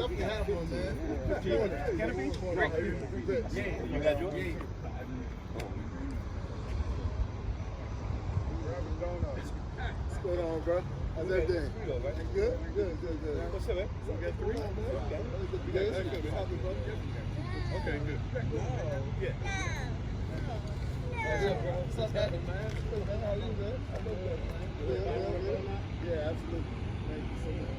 definitely have one, man. Canopy? Right. Yeah. You got yours? Yeah. What's going on, bro? How's everything? Good? Good. What's up, man? You got 3? Okay. Okay, good. Yeah. What's up, man? How are you, man? Yeah, absolutely. Thank you so much.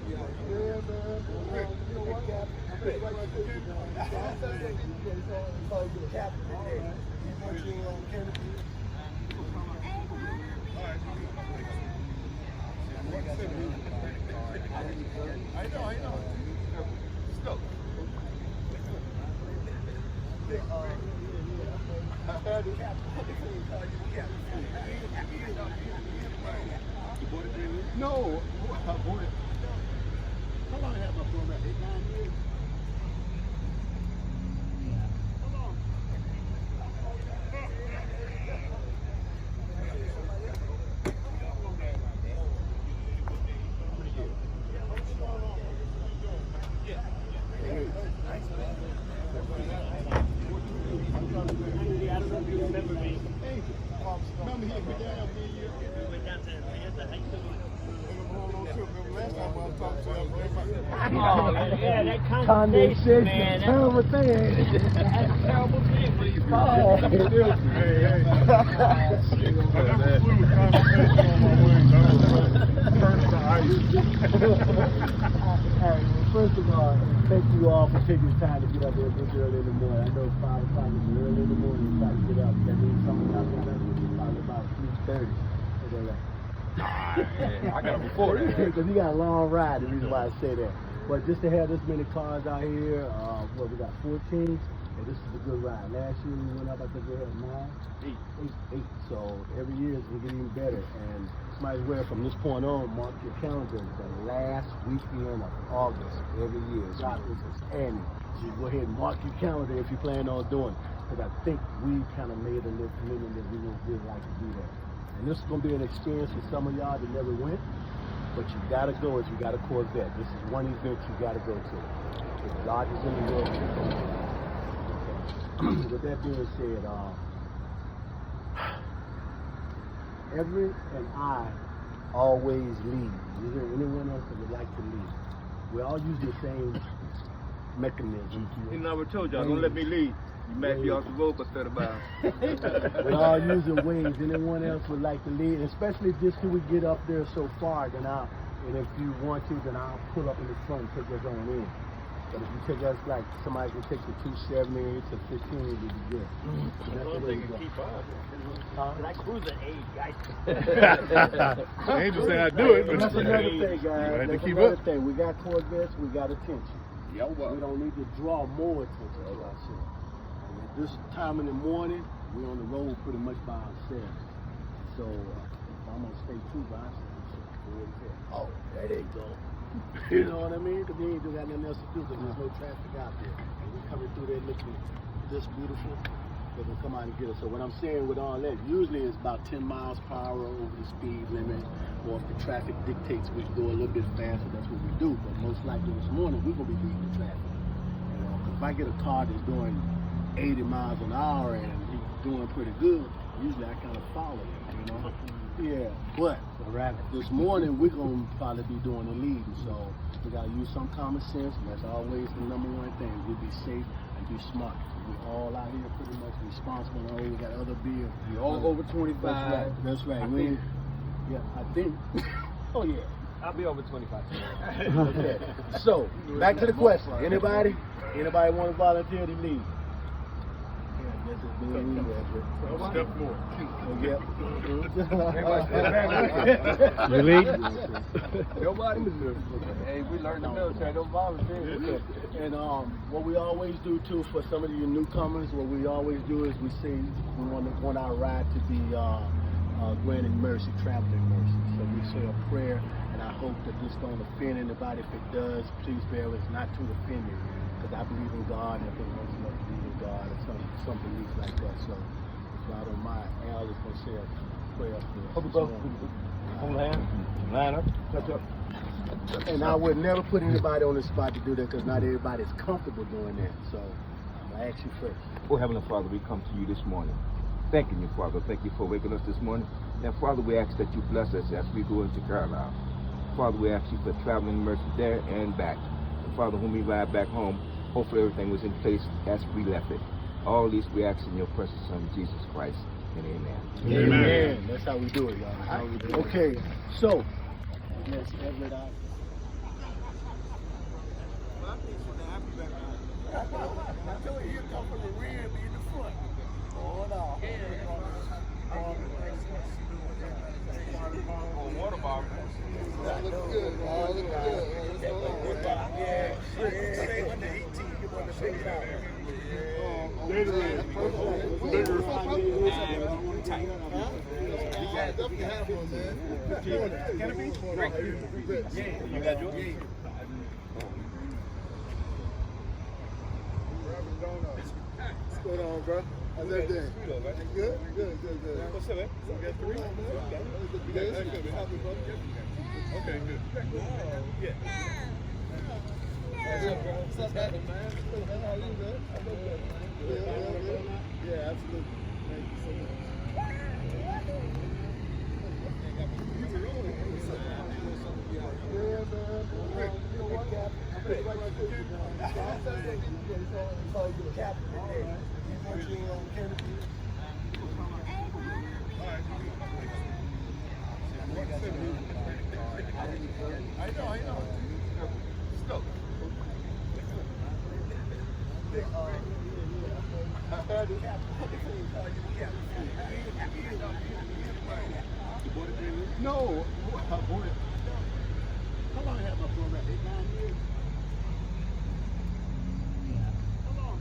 Yeah, man. You know what? I'm pretty right with you. It's all good. Captain today. You want your canopy? I know. Stop. No, I bought it. How long have I bought that? 8, 9 years? Yeah, that condensation, man. That's a terrible thing. That's a terrible thing for you. First of all, thank you all for taking the time to get up there this early in the morning. I know 5 o'clock is early in the morning to try to get up. That means some of y'all got up probably about 3:30. I got it before that. Because you got a long ride, the reason why I say that. But just to have this many cars out here, we got 14, and this is a good ride. Last year we went up, I think we had 8. So every year it's going to get even better. And might as well, from this point on, mark your calendar. The last weekend of August every year. This is annual. So you go ahead and mark your calendar if you plan on doing it. Because I think we kind of made a little commitment that we would really like to do that. And this is going to be an experience for some of y'all that never went. But you gotta go if you got a Corvette. This is one event you gotta go to. It's the largest in the world. Okay. With that being said, Everett and I always lead. Is there anyone else that would like to lead? We all use the same mechanism. You never told y'all, don't let me lead. You might be off the rope instead of bounds. We're all using wings. Anyone else would like to lead? Especially just till we get up there so far, then and if you want to, then I'll pull up in the front and take us on in. But if you take us like somebody can take the 270 to 15, it'd be good. That's the way we go. I cruise at 8, guys. Angel said I'd do it, but that's another thing, guys. That's another thing. We got Corvettes, we got attention. We don't need to draw more attention to ourselves. This time in the morning, we're on the road pretty much by ourselves. So I'm going to stay true by ourselves. Oh, there they go. You know what I mean? Because we ain't got nothing else to do because there's no traffic out there. And we're coming through there looking this beautiful. They're going to come out and get us. So what I'm saying with all that, usually it's about 10 miles per hour over the speed limit. Or if the traffic dictates we go a little bit faster, that's what we do. But most likely this morning, we're going to be beating the traffic. You know, if I get a car that's doing 80 miles an hour and he's doing pretty good, usually I kind of follow him, you know? Yeah, but this morning we're going to probably be doing the leading, so we got to use some common sense, and that's always the number one thing. We'll be safe and be smart. We're all out here pretty much responsible. We got other bills. We're all over 25. That's right. I think. Oh, yeah. I'll be over 25 today. Okay. So, back to the question. Anybody want to volunteer to lead? Step 4. Yep. You lead? Nobody. Hey, we learned the military, don't volunteer. And what we always do too, for some of you newcomers, what we always do is we say we want our ride to be granted mercy, traveling mercy. So we say a prayer, and I hope that this don't offend anybody. If it does, please bear with us, not to offend you, because I believe in God, and I think most of us believe in God, or some beliefs like that. So if I don't mind, Al is going to say a pray up there. Okay, bro. Hold hand. Line up. Touch up. And I would never put anybody on the spot to do that because not everybody's comfortable doing that. So I ask you first. Oh, Heavenly Father, we come to you this morning. Thanking you, Father. Thank you for waking us this morning. And Father, we ask that you bless us as we go into Carlisle. Father, we ask you for traveling mercy there and back. And Father, when we ride back home, hopefully everything was in place as we left it. All these we ask in your precious Son, Jesus Christ. And amen. Amen. That's how we do it, y'all. That's how we do it. Okay, so let's Everett out. I told you he'd come from the rear and be in the front. Hold on. Water bottle. That looks good. That looks good. Yeah. Stay under 18. You want to take it out. Definitely have one, man. Can it be? Right. Yeah. You got yours? Yeah. What's going on, bro? How's everything? Good? Good. What's up, man? You got three? Okay, good. Yeah. What's up, man? How you, man? Yeah, absolutely. Thank you so much. Yeah, I know. Let's go. No, I bought it. How long I had my Corvette? 8, 9 years? How long?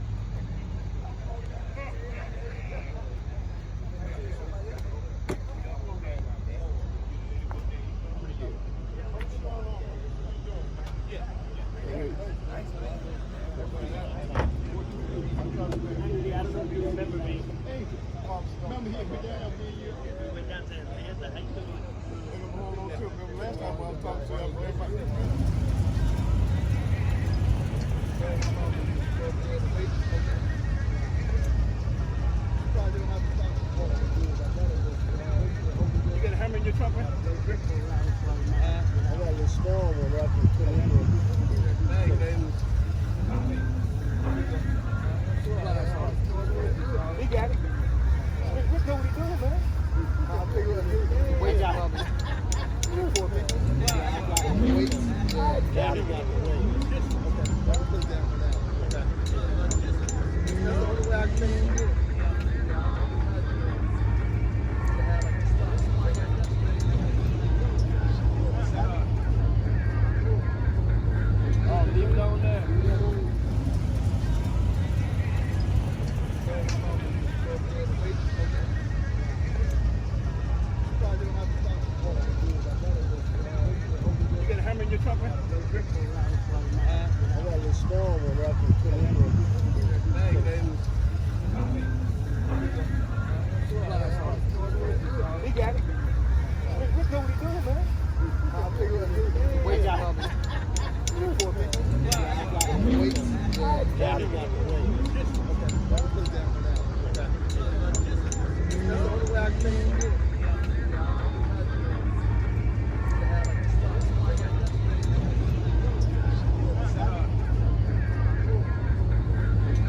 Remember he went down me and you? We went down to Atlanta. How you doing? Remember last time I was talking to everybody. You got a hammer in your trunk, man? I got a little small one where I can put it in. He got it. What's what he doing, man? I'll tell you what. Wait, got it. That's the only way I can do it. Oh, leave it on there. You got a hammer in your trunk, man? I got a little small one where I can put it in. He got it. What's what he doing, man? I'll tell you what. Wait, got it. That's the only way I can do it.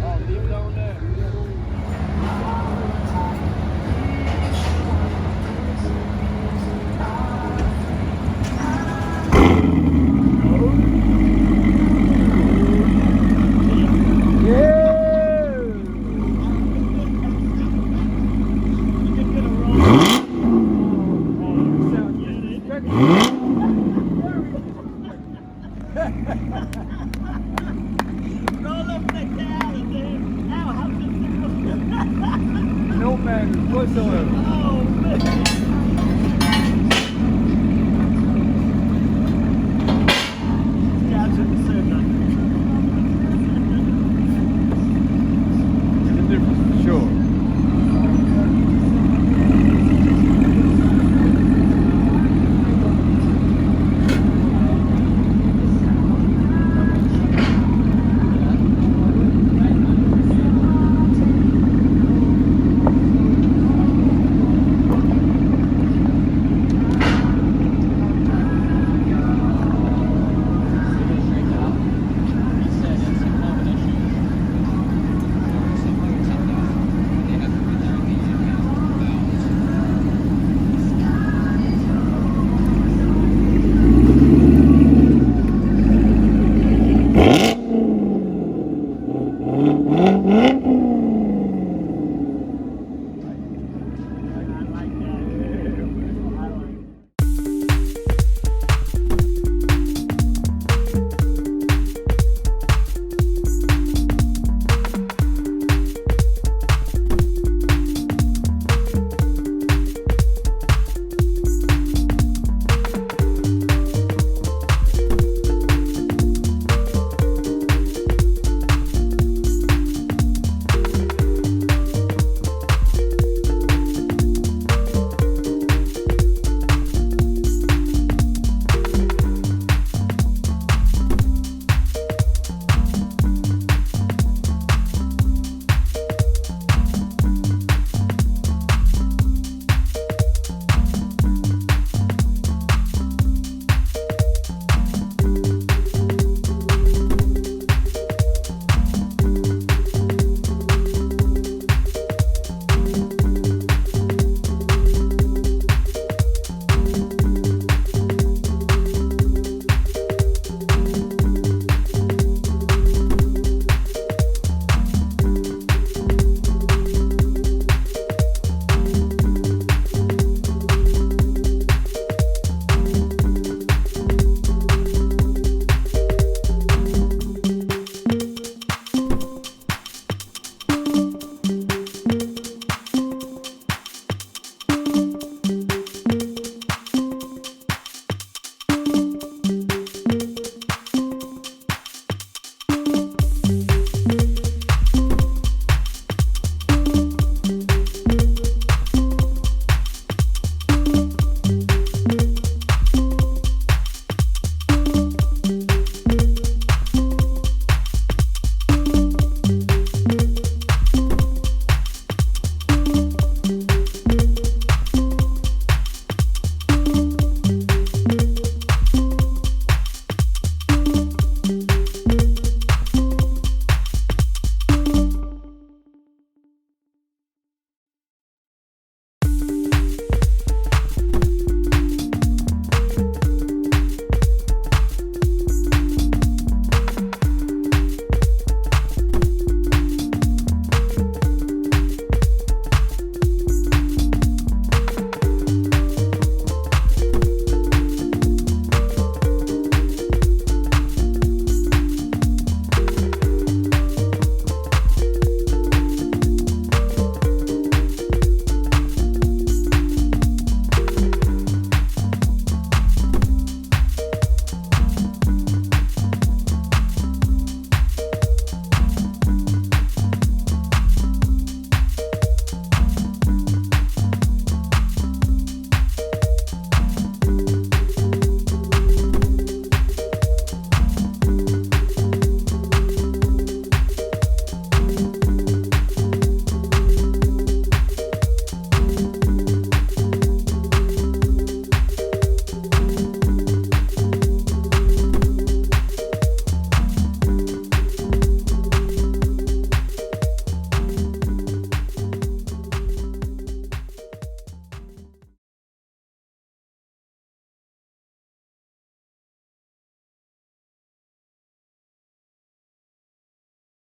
Oh, leave it on there. No man whatsoever.